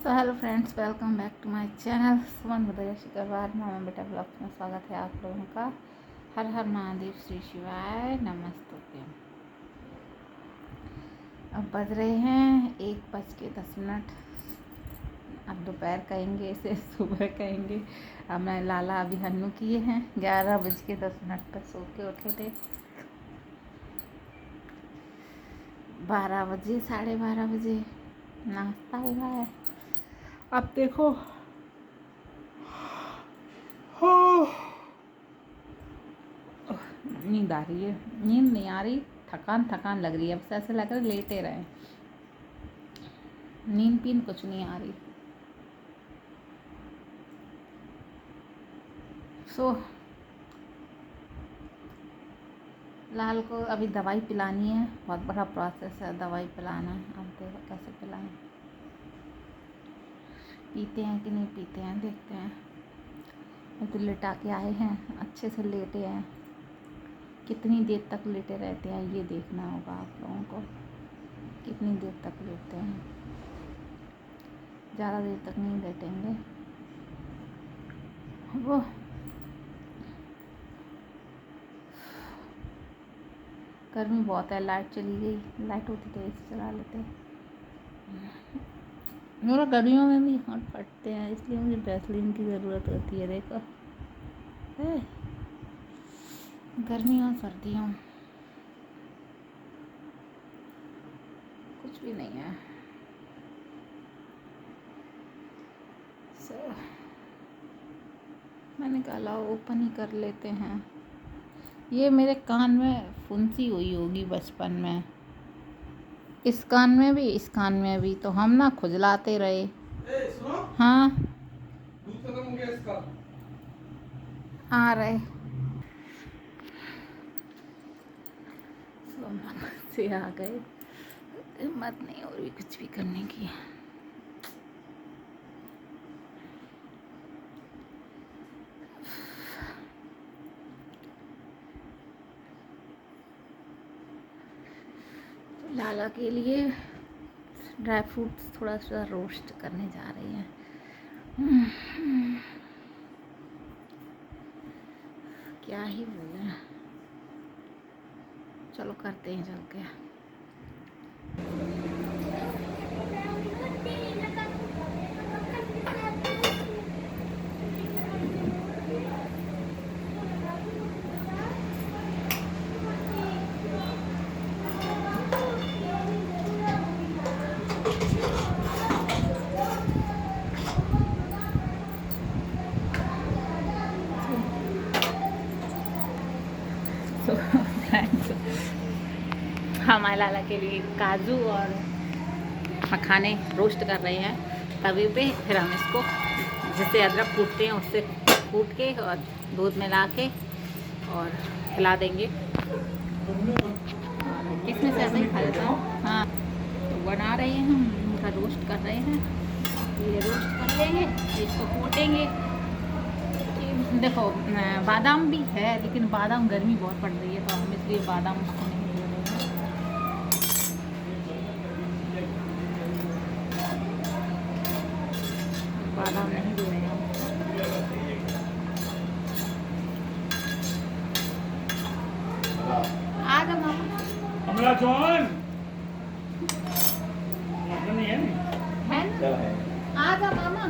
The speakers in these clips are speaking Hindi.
So hello friends, welcome back to my channel Suman Badariya Shikarwar मामा बेटा ब्लॉग्स में स्वागत है आप लोगों का। हर हर महादेव, श्री शिवाय नमस्तुभ्यं। अब बज रहे हैं 1:10। अब दोपहर कहेंगे, इसे सुबह कहेंगे। अब मैं लाला अभी हन्नू किए हैं 11:10 पर सो के उठे थे। 12 बजे, 12:30 बजे नाश्ता हुआ है। अब देखो नींद आ रही है, नींद नहीं आ रही, थकान लग रही है। अब से ऐसे लग रहा है लेटे रहे, नींद पीन कुछ नहीं आ रही। सो लाल को अभी दवाई पिलानी है, बहुत बड़ा प्रोसेस है दवाई पिलाना। अब देखो कैसे पिलाएं, पीते हैं कि नहीं पीते हैं, देखते हैं। अब तो लेटा के आए हैं, अच्छे से लेटे हैं। कितनी देर तक लेटे रहते हैं ये देखना होगा आप लोगों को, कितनी देर तक लेटते हैं। ज़्यादा देर तक नहीं लेटेंगे। वो गर्मी बहुत है, लाइट चली गई। लाइट होती तो एसी चला लेते। मेरा गर्मियों में भी हाथ फटते हैं, इसलिए मुझे वैसलीन की ज़रूरत होती है। देखो गर्मियों सर्दियों कुछ भी नहीं है। मैंने कहा ओपन ही कर लेते हैं। ये मेरे कान में फुंसी हुई होगी बचपन में, इस कान में भी, इस कान में भी, तो हम ना खुजलाते रहे। हाँ दूध खत्म हो गया इसका। आ रहे से आ गए, हिम्मत नहीं हो रही कुछ भी करने की। लाला के लिए ड्राई फ्रूट्स थोड़ा सा रोस्ट करने जा रही हैं। क्या ही बोले, चलो करते हैं चल के। तो फ्रेंड्स, हम लाला के लिए काजू और मखाने रोस्ट कर रहे हैं तवे पे। फिर हम इसको जिससे अदरक कूटते हैं उससे कूट के और दूध मिला के और खिला देंगे। इसमें से ऐसे ही खा लेता हूँ। हाँ तो बना रहे हैं हम, उनका रोस्ट कर रहे हैं। ये रोस्ट कर लेंगे, इसको कूटेंगे। देखो बादाम भी है, लेकिन बादाम गर्मी बहुत पड़ रही है तो हम इसलिए बादाम उसको नहीं ले रहे हैं। बादाम नहीं ले रहे हैं। आ जा मामा, है आ जा मामा।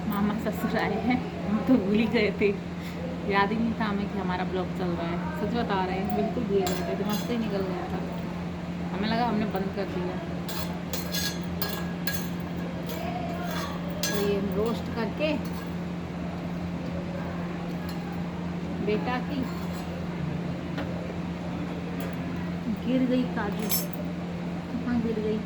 मामा ससुर आए हैं, हम तो भूल ही गए थे, याद ही नहीं था हमें कि हमारा ब्लॉग चल रहा है। सच बता रहे हैं, बिल्कुल भूल गए थे, दिमाग से ही निकल गया था। हमें लगा हमने बंद कर दिया। तो ये रोस्ट करके बेटा की गिर गई काजू, कहाँ गिर गई?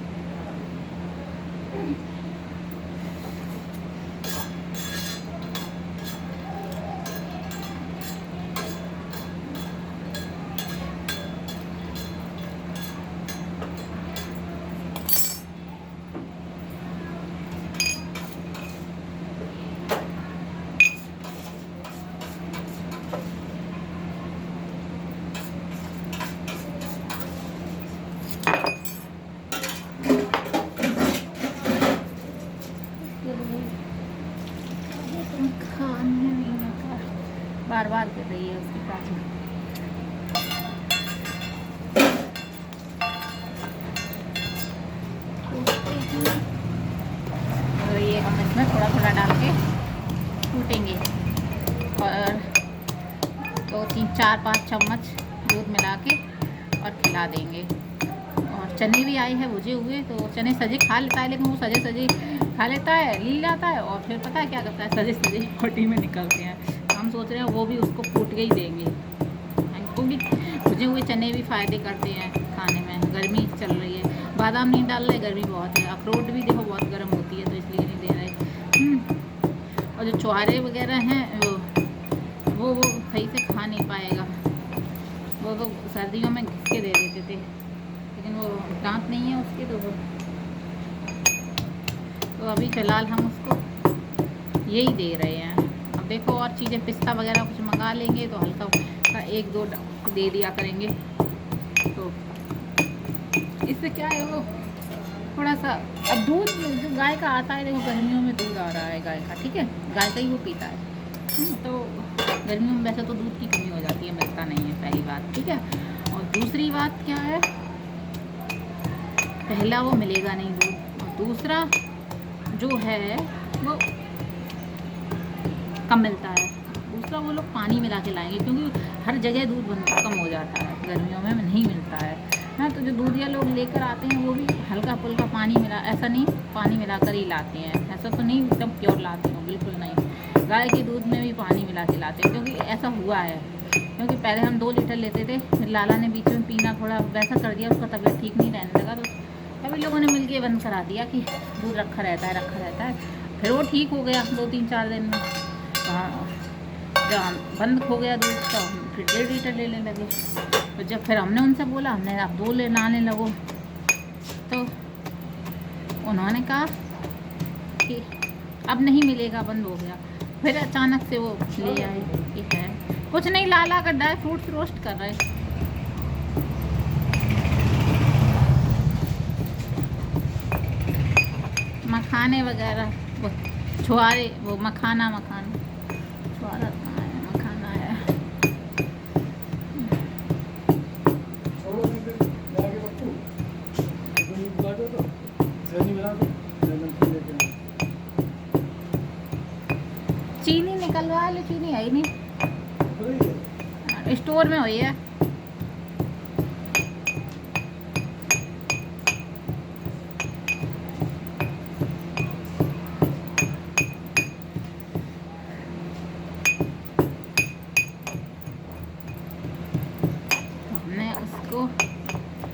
खाने नहीं का बार बार कर रही है उसकी काजू। तो ये हम इसमें थोड़ा थोड़ा डाल के कूटेंगे और 2 3 4 5 चम्मच दूध मिला के और खिला देंगे। और चने भी आए हैं भुजे हुए, तो चने सजे खा लेता है, लेकिन वो सजे सजे खा लेता है, ली जाता है और फिर पता है क्या करता है, सजे सजे रोटी में निकलते हैं। हम सोच रहे हैं वो भी उसको कूट के ही देंगे, क्योंकि भुजे हुए चने भी फ़ायदे करते हैं खाने में। गर्मी चल रही है, बादाम नहीं डाल रहे, गर्मी बहुत है। अखरोट भी देखो बहुत गर्म होती है, तो इसलिए नहीं दे रहे। और जो छुहारे वगैरह हैं वो सही से खा नहीं पाएगा, वो तो सर्दियों में घिस के दे देते थे, लेकिन वो दांत नहीं है उसके, तो अभी फ़िलहाल हम उसको यही दे रहे हैं। अब देखो और चीज़ें पिस्ता वगैरह कुछ मंगा लेंगे तो हल्का 1-2 दे दिया करेंगे, तो इससे क्या है वो थोड़ा सा। अब दूध जो गाय का आता है, देखो गर्मियों में दूध आ रहा है गाय का, ठीक है, गाय का ही वो पीता है। तो गर्मियों में वैसे तो दूध की कमी हो जाती है, मिलता नहीं है, पहली बात, ठीक है। और दूसरी बात क्या है, पहला वो मिलेगा नहीं दूध, और दूसरा जो है वो कम मिलता है। दूसरा वो लोग पानी मिला के लाएंगे, क्योंकि हर जगह दूध कम हो जाता है, गर्मियों में नहीं मिलता है। हाँ, तो जो दूधिया लोग लेकर आते हैं वो भी हल्का फुल्का पानी मिला, ऐसा नहीं पानी मिलाकर ही लाते हैं, ऐसा तो नहीं एकदम प्योर लाते हो, बिल्कुल नहीं। गाय के दूध में भी पानी मिला के लाते हैं, क्योंकि ऐसा हुआ है, क्योंकि पहले हम 2 लीटर लेते थे, फिर लाला ने बीच में पीना थोड़ा वैसा कर दिया, उसका तबीयत ठीक नहीं रहने लगा, तो सभी लोगों ने मिलके बंद करा दिया कि दूध रखा रहता है। फिर वो ठीक हो गया 2-3-4 दिन में। जब बंद हो गया दूध तो फिर 1.5 लीटर लेने लगे। तो जब फिर हमने उनसे बोला, हमने आप 2 लाने लगो, तो उन्होंने कहा कि अब नहीं मिलेगा, बंद हो गया। फिर अचानक से वो ले आए कि है कुछ नहीं, लाला का ड्राई फ्रूट्स रोस्ट कर रहे, मखाने वगैरह, वो छुआरे, वो मखाना छुआरा कहाँ है, मखाना है। चीनी निकलवा ले, चीनी है ही नहीं, स्टोर में हुई है। उसको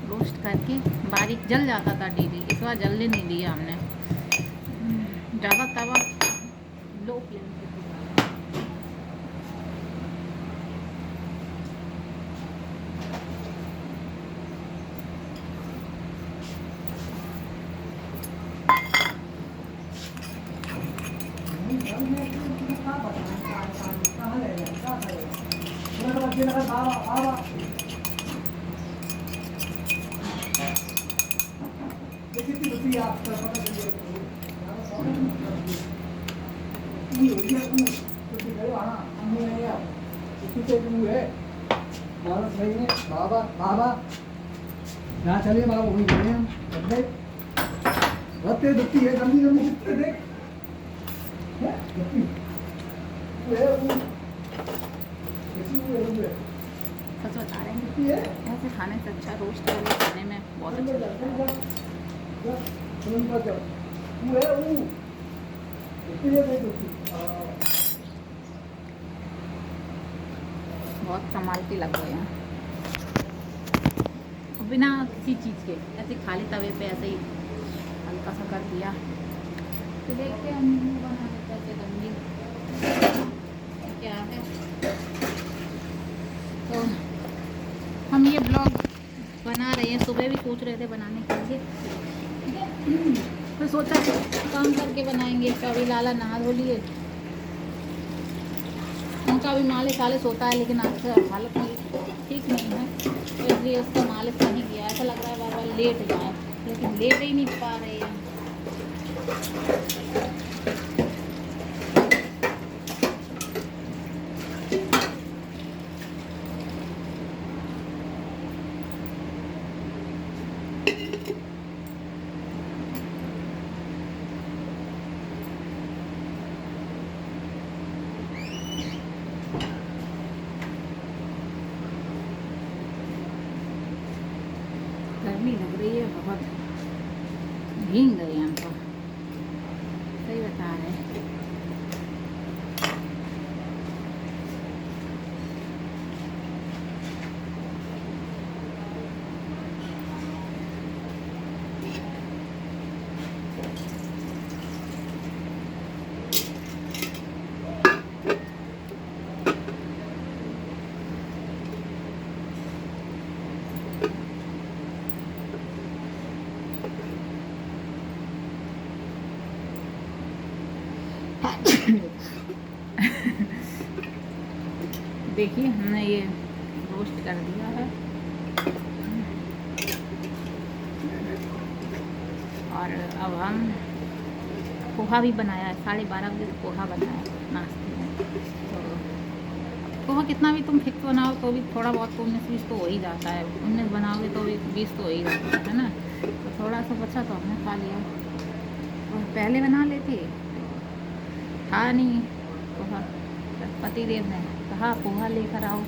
रोस्ट करके बारीक, जल जाता था डेली, इस बार जल्दी नहीं दिया हमने, ज़्यादा तवा लो फ्लेम पे। बाबा यहाँ चलिए, बाबा वहीं गए हम रखते दुखती है, जल्दी जल्दी देख सच बता रहे हैं, ऐसे खाने से अच्छा रोस्ट करके खाने में बहुत अच्छा लगता है। बहुत संभाल के लग गए हैं, बिना किसी चीज़ के, ऐसे खाली तवे पे ऐसे ही हल्का सा कर दिया। तो देखते हैं हम बना कैसे गंदी क्या है। तो हम ये ब्लॉग बना रहे हैं, सुबह भी सोच रहे थे बनाने के लिए, तो सोचा काम करके बनाएंगे। कभी लाला नहा धो लिए, उनका भी मालिश वालिश होता है, लेकिन आज हालत मेरी ठीक नहीं है, तो इसलिए उसका मालिश नहीं किया। ऐसा लग रहा है बार बार लेट जाए, लेकिन लेट ही नहीं पा रहे हैं। गर्मी लग रही है बहुत, भीग गए हम तो, सही बता रहे हैं। देखिए हमने ये रोस्ट कर दिया है, और अब हम पोहा भी बनाया है। 12:30 बजे तो पोहा बनाया है नाश्ते में। तो पोहा कितना भी तुम फिक्स बनाओ तो भी थोड़ा बहुत तो 19-20 तो हो ही जाता है, 19 बनाओगे तो 20 तो हो ही जाता है ना। तो थोड़ा सा बचा तो हमने खा लिया, और पहले बना लेते था नहीं पोहा। पतिदेव ने कहा पोहा लेकर आओ,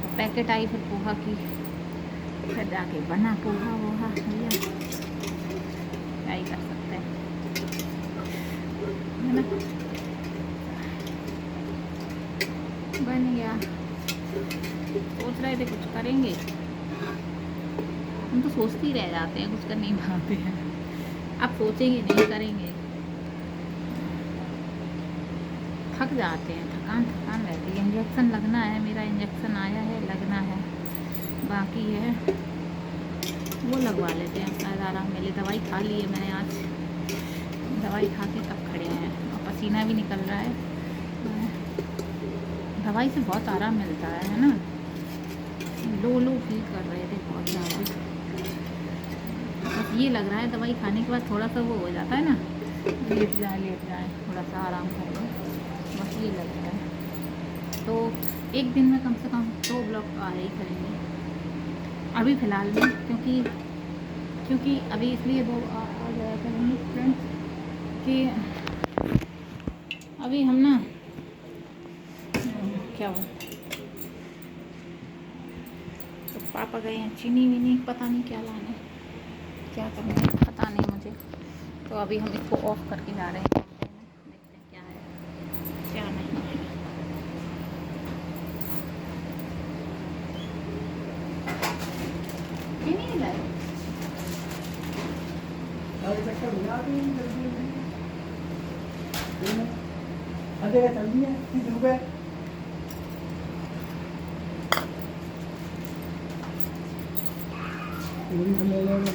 तो पैकेट आई फिर पोहा की, फिर जाके बना पोहा वोहा भैया, क्या ही कर सकते हैं, है ना। बन गया, सोच रहे थे कुछ करेंगे, हम तो सोचते ही रह जाते हैं, कुछ कर नहीं पाते हैं। अब सोचेंगे नहीं करेंगे, थक जाते हैं, थकान रहती है। इंजेक्शन लगना है, मेरा इंजेक्शन आया है, लगना है, बाकी है वो लगवा लेते हैं, शायद आराम मिले। दवाई खा ली है मैंने आज, दवाई खा के तब खड़े हैं, और पसीना भी निकल रहा है। दवाई से बहुत आराम मिलता है ना। लो फील कर रहे थे बहुत ज़्यादा, बस ये लग रहा है दवाई खाने के बाद थोड़ा सा वो हो जाता है ना, लेट जाए थोड़ा सा आराम कर लो, बस ये लग रहा है। तो एक दिन में कम से कम 2 ब्लॉग तो आ ही करेंगे अभी फ़िलहाल में, क्योंकि अभी इसलिए वो आ गया करेंगे फ्रेंड्स कि अभी हम ना क्या हो, तो पापा गए हैं चीनी वीनी पता नहीं क्या लाने, क्या करना है पता नहीं मुझे। तो अभी हम इसको ऑफ करके जा रहे हैं, देखते हैं क्या है क्या नहीं है। चीनी नहीं लाए, चक्कर हो जाती है जल्दी अरे चल रही है 30 रुपए। ले लेंगे